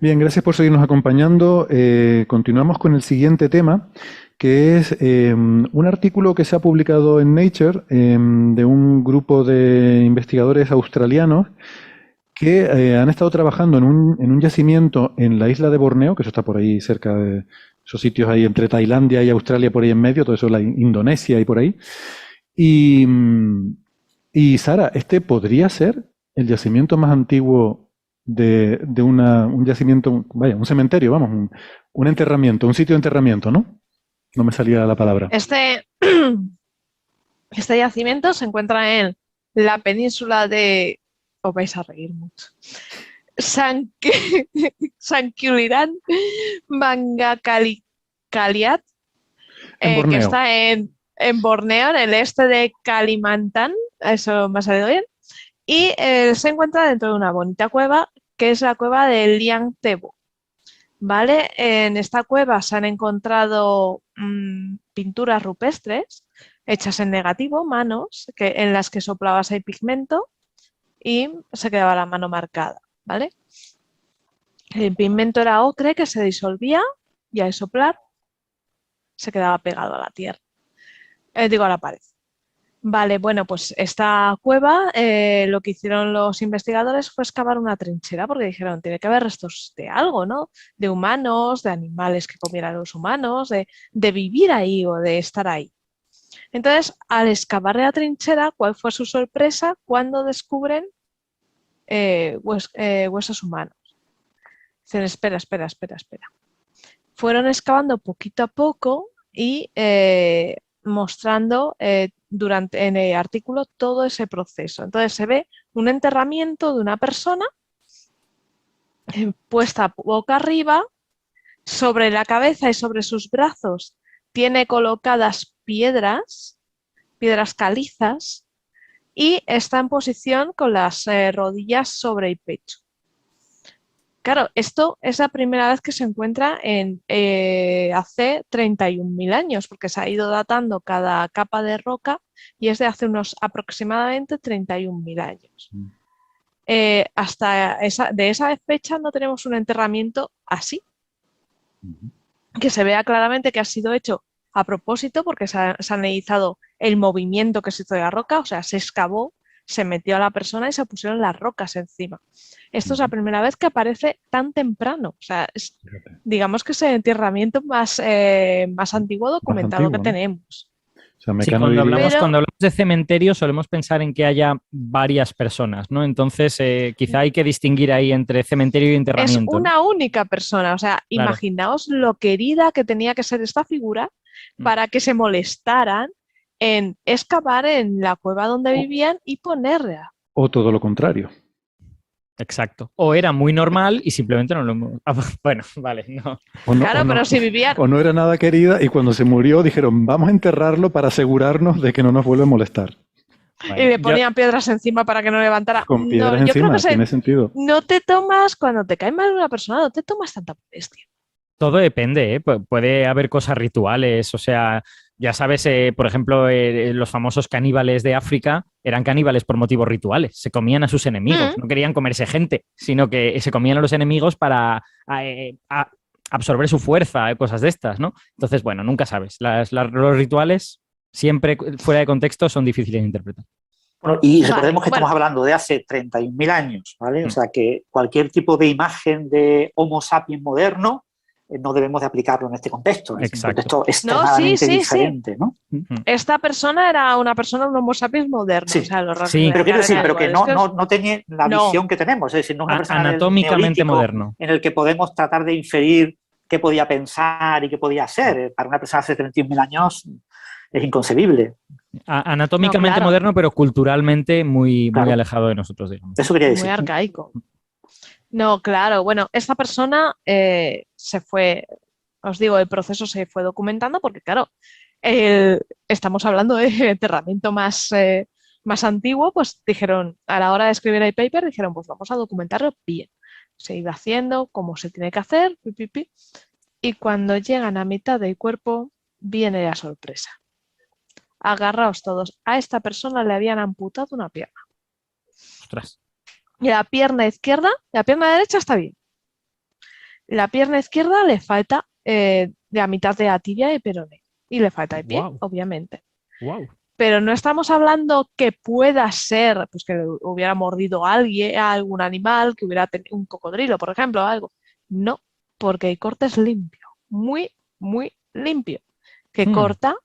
Bien, gracias por seguirnos acompañando. Continuamos con el siguiente tema, que es un artículo que se ha publicado en Nature de un grupo de investigadores australianos que han estado trabajando en un yacimiento en la isla de Borneo, que eso está por ahí cerca de esos sitios ahí entre Tailandia y Australia, por ahí en medio, todo eso, la Indonesia y por ahí. Y, y Sara, este podría ser el yacimiento más antiguo un yacimiento, vaya, un cementerio, vamos, un enterramiento, un sitio de enterramiento, ¿no? No me salía la palabra. Este, este yacimiento se encuentra en la península de... Os vais a reír mucho. San, Sanquilirán Mangakaliat, En que Borneo. está en Borneo, en el este de Kalimantan, eso me ha salido bien, y se encuentra dentro de una bonita cueva, que es la cueva de Liang Tebo. ¿Vale? En esta cueva se han encontrado pinturas rupestres hechas en negativo, manos, en las que soplabas el pigmento y se quedaba la mano marcada, ¿vale? El pigmento era ocre que se disolvía y al soplar se quedaba pegado a la tierra, digo a la pared. Vale, bueno, pues esta cueva lo que hicieron los investigadores fue excavar una trinchera porque dijeron, tiene que haber restos de algo, ¿no? De humanos, de animales que comieran los humanos, de vivir ahí o de estar ahí. Entonces, al excavar la trinchera, ¿cuál fue su sorpresa cuando descubren huesos humanos? Dicen, espera. Fueron excavando poquito a poco y mostrando en el artículo todo ese proceso. Entonces se ve un enterramiento de una persona puesta boca arriba, sobre la cabeza y sobre sus brazos tiene colocadas piedras calizas, y está en posición con las rodillas sobre el pecho. Claro, esto es la primera vez que se encuentra hace 31.000 años, porque se ha ido datando cada capa de roca y es de hace unos aproximadamente 31.000 años. De esa fecha no tenemos un enterramiento así, que se vea claramente que ha sido hecho a propósito porque se ha analizado el movimiento que se hizo de la roca, o sea, se excavó, se metió a la persona y se pusieron las rocas encima. Esto es la primera vez que aparece tan temprano. O sea, digamos que es el enterramiento más antiguo documentado que ¿no? tenemos. O sea, Sí, Mecano diría... cuando hablamos de cementerio solemos pensar en que haya varias personas, ¿no? Entonces, quizá hay que distinguir ahí entre cementerio y Es enterramiento, ¿no? una única persona. O sea, Claro. imaginaos lo querida que tenía que ser esta figura para que se molestaran en excavar en la cueva donde vivían y ponerla. O todo lo contrario. Exacto. O era muy normal y simplemente no lo hemos... Bueno, vale, no. Claro, pero si vivían... O no era nada querida y cuando se murió dijeron, vamos a enterrarlo para asegurarnos de que no nos vuelve a molestar. Y le ponían piedras encima para que no levantara. Con piedras yo creo encima, que tiene sentido. no te tomas, cuando te cae mal una persona, no te tomas tanta molestia. Todo depende, ¿eh? Puede haber cosas rituales, o sea, ya sabes, por ejemplo, los famosos caníbales de África eran caníbales por motivos rituales, se comían a sus enemigos, no querían comerse gente, sino que se comían a los enemigos para absorber su fuerza, cosas de estas, ¿no? Entonces, bueno, nunca sabes, los rituales siempre fuera de contexto son difíciles de interpretar. Bueno, y recordemos que estamos hablando de hace 31.000 años, ¿vale? O sea que cualquier tipo de imagen de Homo sapiens moderno no debemos de aplicarlo en este contexto. Es un contexto extremadamente diferente, ¿no? Esta persona era un Homo sapiens moderno. Sí, o sea, pero quiero decir, pero que no tenía la visión que tenemos. Es decir, no es una persona anatómicamente moderno, en el que podemos tratar de inferir qué podía pensar y qué podía ser. Para una persona hace 31.000 años es inconcebible. Anatómicamente moderno, pero culturalmente muy alejado de nosotros, digamos. Eso quería decir. Muy arcaico. No, claro. Bueno, esta persona se fue, os digo, el proceso se fue documentando porque, claro, estamos hablando de enterramiento más antiguo, pues dijeron, a la hora de escribir el paper, dijeron, pues vamos a documentarlo bien. Se iba haciendo como se tiene que hacer, y cuando llegan a mitad del cuerpo, viene la sorpresa. Agarraos todos. A esta persona le habían amputado una pierna. Ostras. Y la pierna izquierda, la pierna derecha está bien. La pierna izquierda le falta de la mitad de la tibia y peroné. Y le falta el pie, obviamente. Wow. Pero no estamos hablando que pueda ser, pues que hubiera mordido a alguien, a algún animal, que hubiera tenido un cocodrilo, por ejemplo, o algo. No, porque el corte es limpio, muy, muy limpio, que corta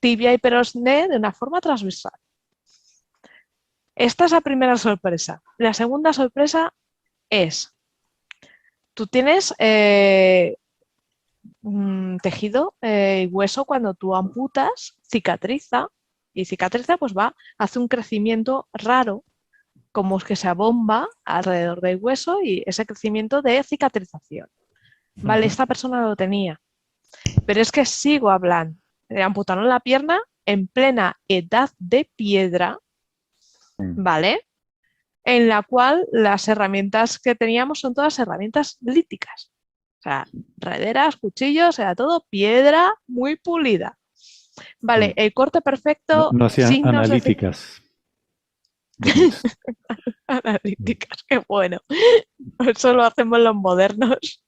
tibia y peroné de una forma transversal. Esta es la primera sorpresa. La segunda sorpresa es, tú tienes tejido y hueso cuando tú amputas, cicatriza, y cicatriza pues hace un crecimiento raro, como es que se abomba alrededor del hueso y ese crecimiento de cicatrización. Vale, esta persona lo tenía. Pero es que sigo hablando. Le amputaron la pierna en plena edad de piedra, ¿vale? En la cual las herramientas que teníamos son todas herramientas líticas. O sea, rederas, cuchillos, era todo piedra muy pulida. Vale, el corte perfecto. No hacían analíticas. Analíticas, qué bueno. Eso lo hacemos los modernos.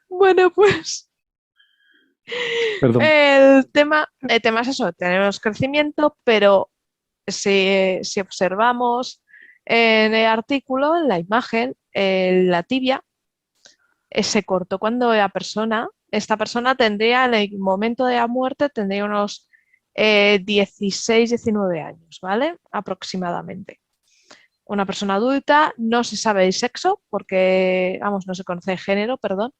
Bueno, pues. Perdón. El tema es eso, tenemos crecimiento, pero si observamos en el artículo, en la imagen, la tibia se cortó cuando esta persona tendría, en el momento de la muerte, tendría unos 16, 19 años, ¿vale? Aproximadamente. Una persona adulta, no se sabe el sexo, porque, no se conoce el género, perdón.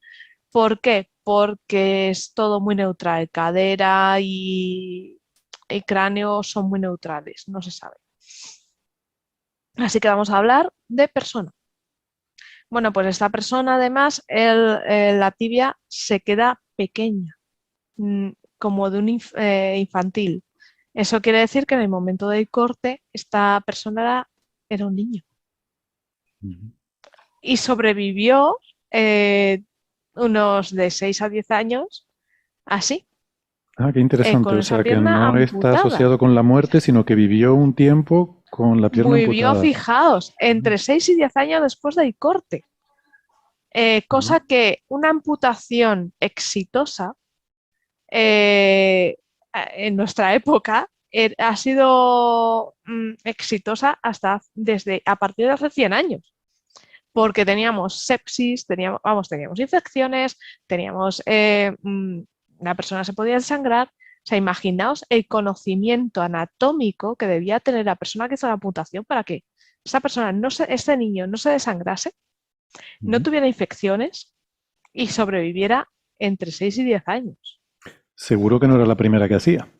¿Por qué? Porque es todo muy neutral, cadera y el cráneo son muy neutrales, no se sabe. Así que vamos a hablar de persona. Bueno, pues esta persona además, la tibia se queda pequeña, como de un infantil. Eso quiere decir que en el momento del corte esta persona era un niño. Y sobrevivió unos de 6 a 10 años así. Ah, qué interesante. Con o sea, que no amputada. está asociado con la muerte, sino que vivió un tiempo con la pierna amputada. Fijaos, entre 6 y 10 años después del corte. Cosa que una amputación exitosa en nuestra época ha sido exitosa desde a partir de hace 100 años. Porque teníamos sepsis, teníamos infecciones, teníamos la persona se podía desangrar. O sea, imaginaos el conocimiento anatómico que debía tener la persona que hizo la amputación para que esa persona, este niño, no se desangrase, no tuviera infecciones y sobreviviera entre 6 y 10 años. Seguro que no era la primera que hacía.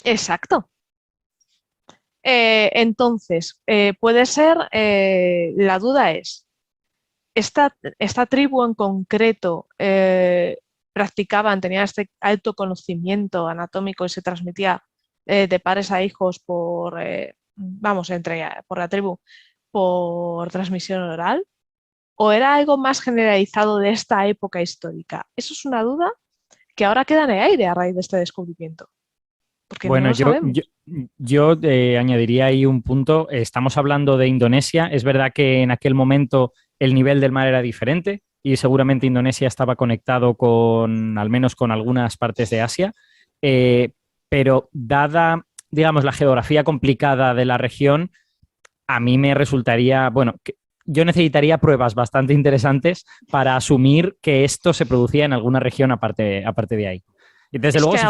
Exacto. Entonces, puede ser, la duda es, esta tribu en concreto tenía este alto conocimiento anatómico y se transmitía de padres a hijos por la tribu por transmisión oral, o era algo más generalizado de esta época histórica. Eso es una duda que ahora queda en el aire a raíz de este descubrimiento. Porque bueno, no yo añadiría ahí un punto. Estamos hablando de Indonesia. Es verdad que en aquel momento el nivel del mar era diferente y seguramente Indonesia estaba conectado al menos con algunas partes de Asia, pero dada, digamos, la geografía complicada de la región, a mí me resultaría, yo necesitaría pruebas bastante interesantes para asumir que esto se producía en alguna región aparte de ahí. Y desde luego, si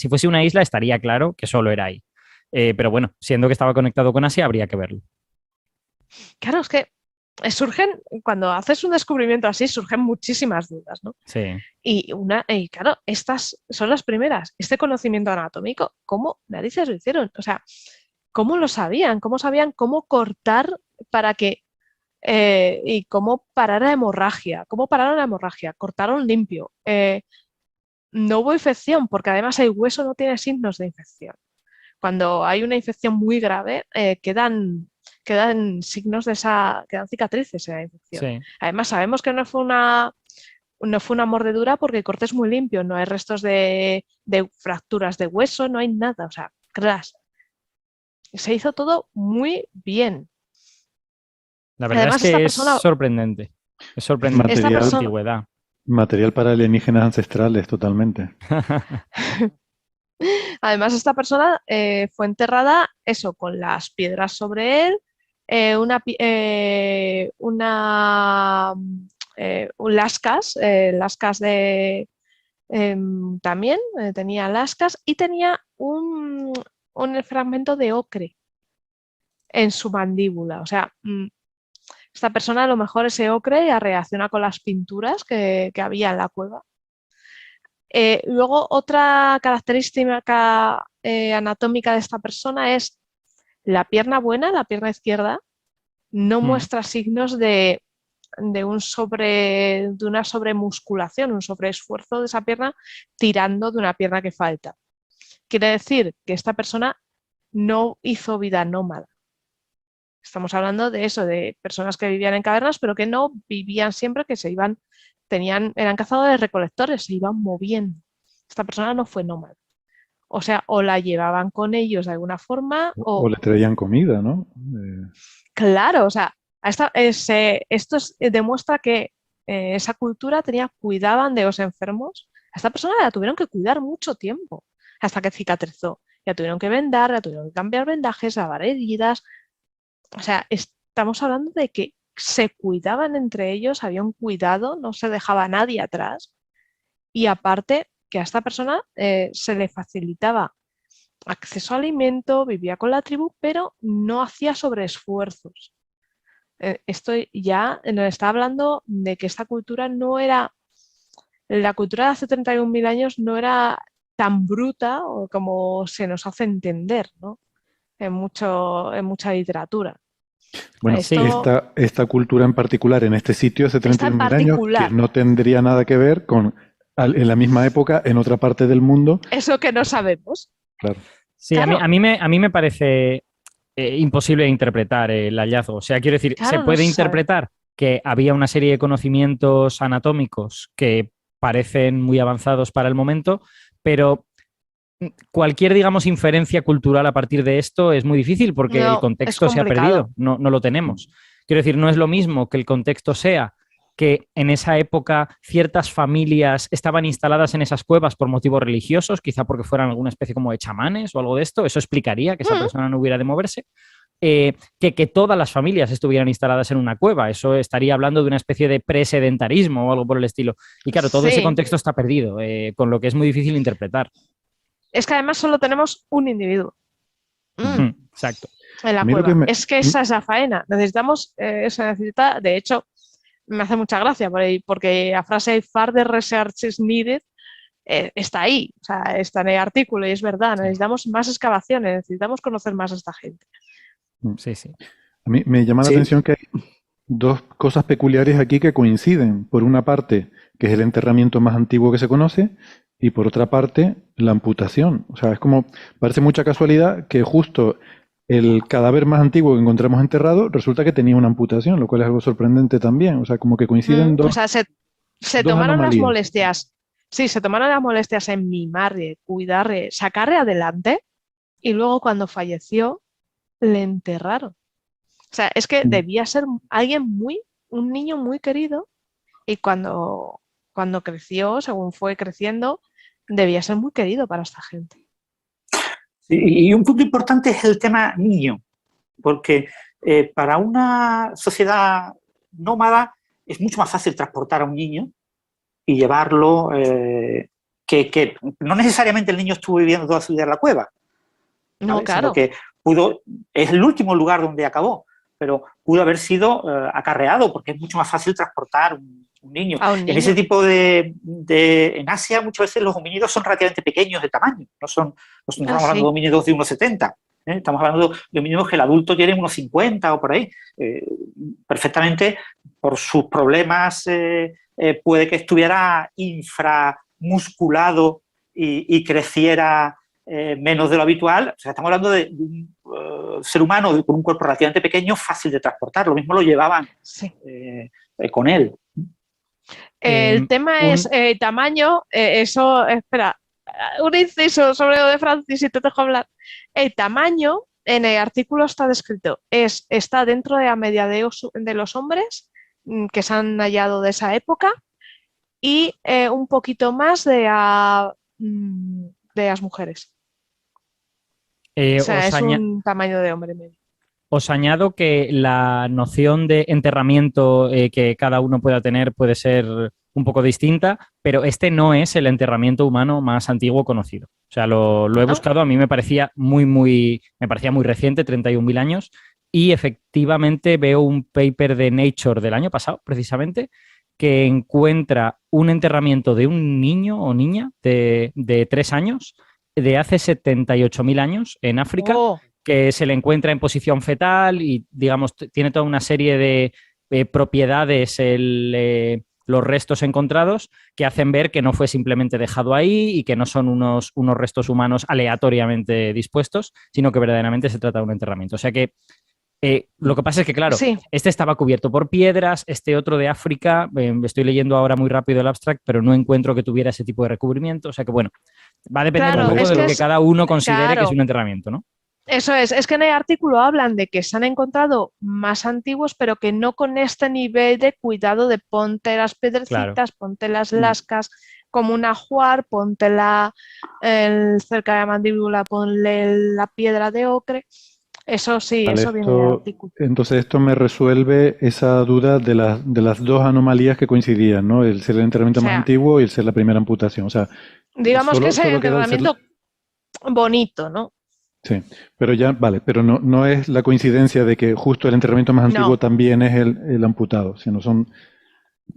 fuese una isla, estaría claro que solo era ahí. Pero bueno, siendo que estaba conectado con Asia, habría que verlo. Claro, es que cuando haces un descubrimiento así, surgen muchísimas dudas, ¿no? Sí. Y claro, estas son las primeras. Este conocimiento anatómico, ¿cómo narices lo hicieron? O sea, ¿cómo lo sabían? ¿Cómo sabían cómo cortar para que y cómo parar la hemorragia? ¿Cómo pararon la hemorragia? Cortaron limpio. No hubo infección, porque además el hueso no tiene signos de infección. Cuando hay una infección muy grave, quedan signos quedan cicatrices en la infección. Sí. Además, sabemos que no fue una mordedura porque el corte es muy limpio, no hay restos de fracturas de hueso, no hay nada. O sea, se hizo todo muy bien. La verdad es que es sorprendente. Es sorprendente la antigüedad. Material para alienígenas ancestrales, totalmente. Además, esta persona fue enterrada, eso, con las piedras sobre él, lascas de... también tenía lascas y tenía un fragmento de ocre en su mandíbula. O sea, esta persona a lo mejor ese ocre reacciona con las pinturas que había en la cueva. Luego, otra característica anatómica de esta persona es la pierna buena, la pierna izquierda, no muestra signos de una sobremusculación, un sobreesfuerzo de esa pierna tirando de una pierna que falta. Quiere decir que esta persona no hizo vida nómada. Estamos hablando de eso, de personas que vivían en cavernas, pero que no vivían siempre, que se iban, eran cazadores recolectores, se iban moviendo. Esta persona no fue nómada. O sea, o la llevaban con ellos de alguna forma, o le traían comida, ¿no? Claro, o sea, esto demuestra que esa cultura cuidaban de los enfermos. A esta persona la tuvieron que cuidar mucho tiempo, hasta que cicatrizó. La tuvieron que vendar, la tuvieron que cambiar vendajes, lavar heridas. O sea, estamos hablando de que se cuidaban entre ellos, había un cuidado, no se dejaba a nadie atrás. Y aparte, que a esta persona se le facilitaba acceso a alimento, vivía con la tribu, pero no hacía sobreesfuerzos. Esto ya nos está hablando de que esta cultura no era, la cultura de hace 31.000 años no era tan bruta como se nos hace entender, ¿no? En mucha literatura. Bueno, esta cultura en particular en este sitio hace 31.000 años que no tendría nada que ver con en la misma época en otra parte del mundo. Eso que no sabemos. Claro. Sí, claro. A mí me parece imposible interpretar el hallazgo. O sea, quiero decir, claro, se puede interpretar que había una serie de conocimientos anatómicos que parecen muy avanzados para el momento, pero cualquier, digamos, inferencia cultural a partir de esto es muy difícil porque el contexto se ha perdido, no lo tenemos. Quiero decir, no es lo mismo que el contexto sea que en esa época ciertas familias estaban instaladas en esas cuevas por motivos religiosos, quizá porque fueran alguna especie como de chamanes o algo de esto, eso explicaría que esa persona no hubiera de moverse, que todas las familias estuvieran instaladas en una cueva, eso estaría hablando de una especie de presedentarismo o algo por el estilo. Y claro, todo ese contexto está perdido, con lo que es muy difícil interpretar. Es que además solo tenemos un individuo. Exacto. En la cueva. Es que esa es la faena. Necesitamos, eso necesita, de hecho, me hace mucha gracia porque la frase further research is needed está ahí, o sea, está en el artículo y es verdad, necesitamos más excavaciones, necesitamos conocer más a esta gente. Sí, sí. A mí me llama la atención que hay dos cosas peculiares aquí que coinciden. Por una parte, que es el enterramiento más antiguo que se conoce, y por otra parte, la amputación. O sea, es como, parece mucha casualidad que justo el cadáver más antiguo que encontramos enterrado resulta que tenía una amputación, lo cual es algo sorprendente también. O sea, como que coinciden dos. O sea, se tomaron las molestias. Sí, se tomaron las molestias en mimarle, cuidarle, sacarle adelante y luego cuando falleció le enterraron. O sea, es que debía ser un niño muy querido y cuando creció, según fue creciendo, debía ser muy querido para esta gente. Y un punto importante es el tema niño, porque para una sociedad nómada es mucho más fácil transportar a un niño y llevarlo, que no necesariamente el niño estuvo viviendo toda su vida en la cueva. No, claro. Que es el último lugar donde acabó, pero pudo haber sido acarreado porque es mucho más fácil transportar un niño. En ese tipo en Asia muchas veces los homínidos son relativamente pequeños de tamaño, no estamos hablando de homínidos de 1,70, estamos hablando de homínidos que el adulto tiene unos 50 o por ahí. Perfectamente, por sus problemas, puede que estuviera inframusculado y creciera menos de lo habitual. O sea, estamos hablando de un ser humano con un cuerpo relativamente pequeño, fácil de transportar. Lo mismo lo llevaban con él. El tema es tamaño, eso, espera, un inciso sobre lo de Francis y te dejo hablar. El tamaño en el artículo está descrito, está dentro de la media de los hombres que se han hallado de esa época y un poquito más de las mujeres. O sea, es un tamaño de hombre medio. Os añado que la noción de enterramiento que cada uno pueda tener puede ser un poco distinta, pero este no es el enterramiento humano más antiguo conocido. O sea, lo he buscado, a mí me parecía muy reciente, 31.000 años, y efectivamente veo un paper de Nature del año pasado, precisamente, que encuentra un enterramiento de un niño o niña de 3 años de hace 78.000 años en África, que se le encuentra en posición fetal y, digamos, tiene toda una serie de propiedades los restos encontrados que hacen ver que no fue simplemente dejado ahí y que no son unos restos humanos aleatoriamente dispuestos, sino que verdaderamente se trata de un enterramiento. O sea que lo que pasa es que, claro, este estaba cubierto por piedras, este otro de África, estoy leyendo ahora muy rápido el abstract, pero no encuentro que tuviera ese tipo de recubrimiento. O sea que, bueno, va a depender un poco de lo que cada uno considere que es un enterramiento, ¿no? Eso es que en el artículo hablan de que se han encontrado más antiguos, pero que no con este nivel de cuidado de ponte las piedrecitas, ponte las lascas, como un ajuar, ponte cerca de la mandíbula, ponle la piedra de ocre. Eso sí, vale, eso viene del artículo. Entonces esto me resuelve esa duda de las dos anomalías que coincidían, ¿no? El ser el enterramiento más antiguo y el ser la primera amputación. O sea, digamos que es el enterramiento bonito, ¿no? Sí, pero ya, vale, pero no es la coincidencia de que justo el enterramiento más antiguo también es el amputado, sino son...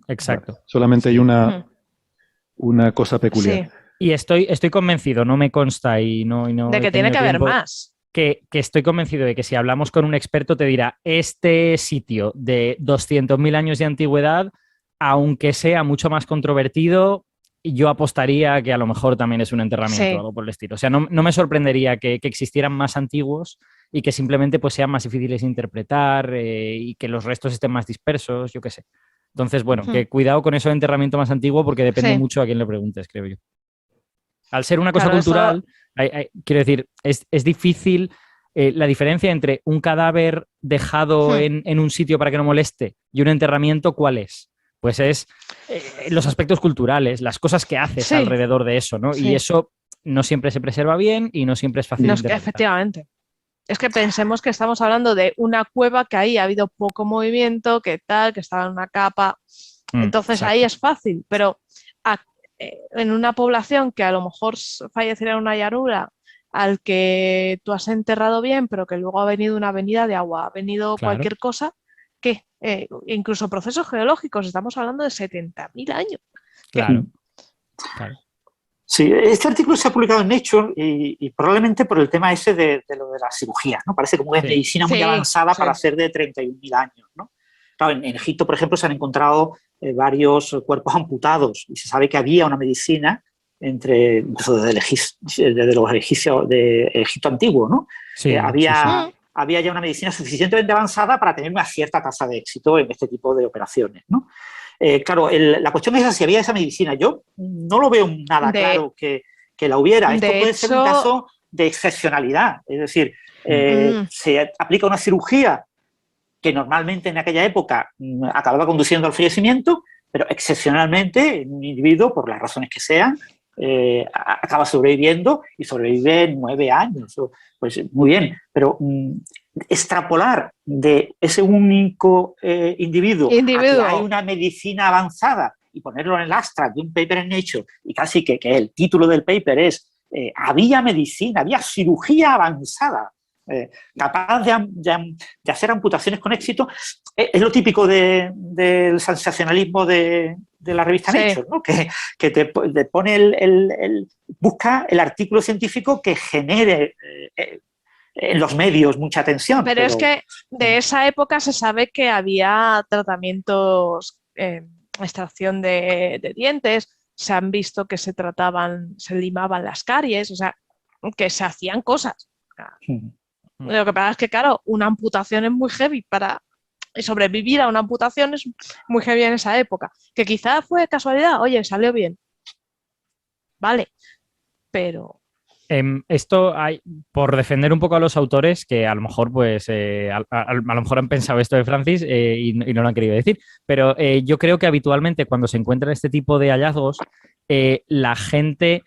Exacto. Vale, solamente hay una cosa peculiar. Sí. Y estoy convencido, no me consta y no de que tiene que haber más. Que estoy convencido de que si hablamos con un experto te dirá, este sitio de 200.000 años de antigüedad, aunque sea mucho más controvertido, yo apostaría que a lo mejor también es un enterramiento o algo por el estilo. O sea, no me sorprendería que existieran más antiguos y que simplemente pues, sean más difíciles de interpretar y que los restos estén más dispersos, yo qué sé. Entonces, bueno, que cuidado con eso de enterramiento más antiguo porque depende mucho a quién le preguntes, creo yo. Al ser una cosa cultural, quiero decir, es difícil la diferencia entre un cadáver dejado en un sitio para que no moleste y un enterramiento, ¿cuál es? Pues es los aspectos culturales, las cosas que haces alrededor de eso, ¿no? Sí. Y eso no siempre se preserva bien y no siempre es fácil de interpretar. Efectivamente. Es que pensemos que estamos hablando de una cueva que ahí ha habido poco movimiento, que tal, que estaba en una capa. Entonces ahí es fácil, pero en una población que a lo mejor falleciera en una llanura, al que tú has enterrado bien, pero que luego ha venido una avenida de agua, ha venido cualquier cosa, que incluso procesos geológicos, estamos hablando de 70.000 años. Claro. Sí, este artículo se ha publicado en Nature y probablemente por el tema ese de lo de la cirugía, ¿no? Parece como una medicina muy avanzada para ser de 31.000 años, ¿no? Claro, en Egipto, por ejemplo, se han encontrado varios cuerpos amputados y se sabe que había una medicina incluso desde los egipcios de Egipto antiguo, ¿no? Sí, había ya una medicina suficientemente avanzada para tener una cierta tasa de éxito en este tipo de operaciones, ¿no? Claro, la cuestión es si había esa medicina. Yo no lo veo nada claro que la hubiera. Esto puede ser un caso de excepcionalidad. Es decir, se aplica una cirugía que normalmente en aquella época acababa conduciendo al fallecimiento, pero excepcionalmente un individuo, por las razones que sean, acaba sobreviviendo y sobrevive 9 años. Pues muy bien, pero extrapolar de ese único individuo a que hay una medicina avanzada y ponerlo en el abstract de un paper en Nature y casi que el título del paper es había medicina, había cirugía avanzada capaz de hacer amputaciones con éxito, es lo típico del sensacionalismo de la revista Nature, ¿no? Que te pone busca el artículo científico que genere en los medios mucha atención. Pero es que de esa época se sabe que había tratamientos, extracción de dientes, se han visto que se limaban las caries, o sea, que se hacían cosas. Lo que pasa es que, claro, una amputación es muy heavy sobrevivir a una amputación es muy heavy en esa época. Que quizás fue casualidad, oye, salió bien. Vale, pero... Esto hay, por defender un poco a los autores, que a lo mejor, pues, a lo mejor han pensado esto de Francis y no lo han querido decir, pero yo creo que habitualmente cuando se encuentran este tipo de hallazgos, la gente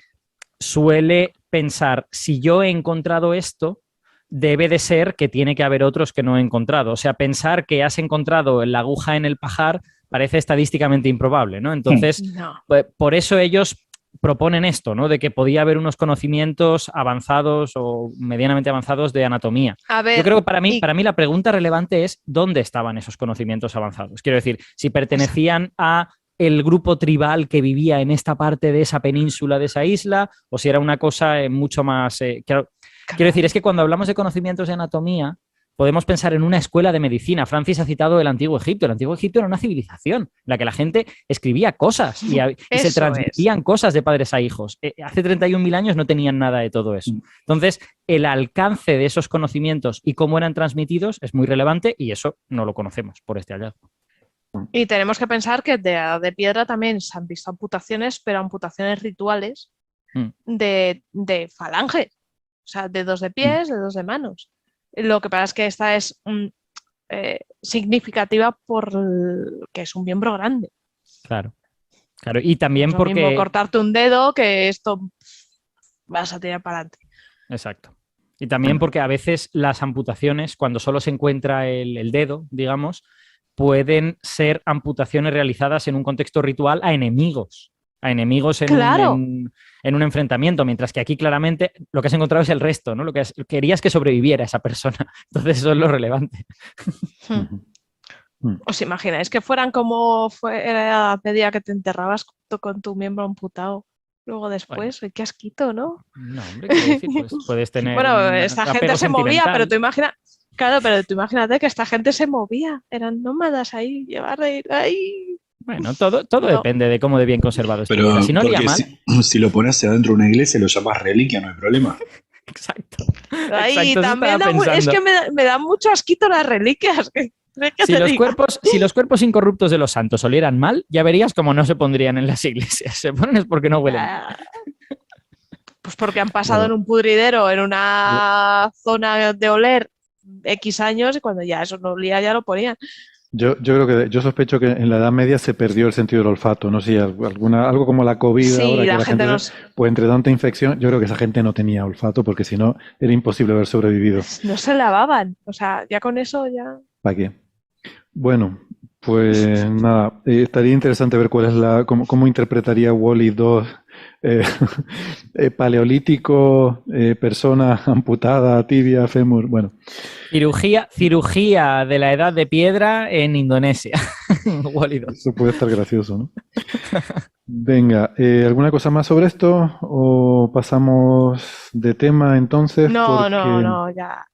suele pensar, si yo he encontrado esto, debe de ser que tiene que haber otros que no he encontrado. O sea, pensar que has encontrado la aguja en el pajar parece estadísticamente improbable, ¿no? Entonces, pues, por eso ellos proponen esto, ¿no? De que podía haber unos conocimientos avanzados o medianamente avanzados de anatomía. A ver, yo creo que para mí la pregunta relevante es ¿dónde estaban esos conocimientos avanzados? Quiero decir, si pertenecían a el grupo tribal que vivía en esta parte de esa península, de esa isla, o si era una cosa mucho más... Quiero decir, es que cuando hablamos de conocimientos de anatomía, podemos pensar en una escuela de medicina. Francis ha citado el Antiguo Egipto. El Antiguo Egipto era una civilización en la que la gente escribía cosas y se transmitían cosas de padres a hijos. Hace 31.000 años no tenían nada de todo eso. Entonces, el alcance de esos conocimientos y cómo eran transmitidos es muy relevante y eso no lo conocemos por este hallazgo. Y tenemos que pensar que de piedra también se han visto amputaciones, pero amputaciones rituales de falange. O sea, dedos de pies, dedos de manos. Lo que pasa es que esta es significativa porque es un miembro grande. Claro. Y también es porque... mismo cortarte un dedo que esto vas a tirar para adelante. Exacto. Y también porque a veces las amputaciones, cuando solo se encuentra el dedo, digamos, pueden ser amputaciones realizadas en un contexto ritual a enemigos en un enfrentamiento, mientras que aquí claramente lo que has encontrado es el resto, ¿no? Querías que sobreviviera esa persona. Entonces eso es lo relevante. ¿Os imagináis que fueran como fue a medida que te enterrabas con tu miembro amputado? Luego después, qué asquito, ¿no? No, hombre, quiero decir, pues puedes tener. Bueno, esta gente se movía, pero tú imagínate que esta gente se movía. Eran nómadas ahí, llevar ahí. Bueno, todo depende de cómo de bien conservado esté. Pero si no olía mal. Si lo pones adentro de una iglesia, lo llamas reliquia, no hay problema. Exacto. Ahí también es que me da mucho asquito las reliquias. Si los cuerpos incorruptos de los santos olieran mal, ya verías cómo no se pondrían en las iglesias. Se ponen es porque no huelen. Pues porque han pasado en un pudridero, en una zona de oler X años y cuando ya eso no olía ya lo ponían. Yo sospecho que en la Edad Media se perdió el sentido del olfato, no sé, algo como la COVID sí, ahora que la gente pues entre tanta infección, yo creo que esa gente no tenía olfato porque si no era imposible haber sobrevivido. No se lavaban, o sea, ya con eso ya... ¿Para qué? Bueno, pues nada, estaría interesante ver cuál es cómo interpretaría Wall-E 2 paleolítico, persona amputada, tibia, fémur, bueno. Cirugía de la edad de piedra en Indonesia. Wall-E 2. Eso puede estar gracioso, ¿no? Venga, ¿alguna cosa más sobre esto? ¿O pasamos de tema entonces? No, ya.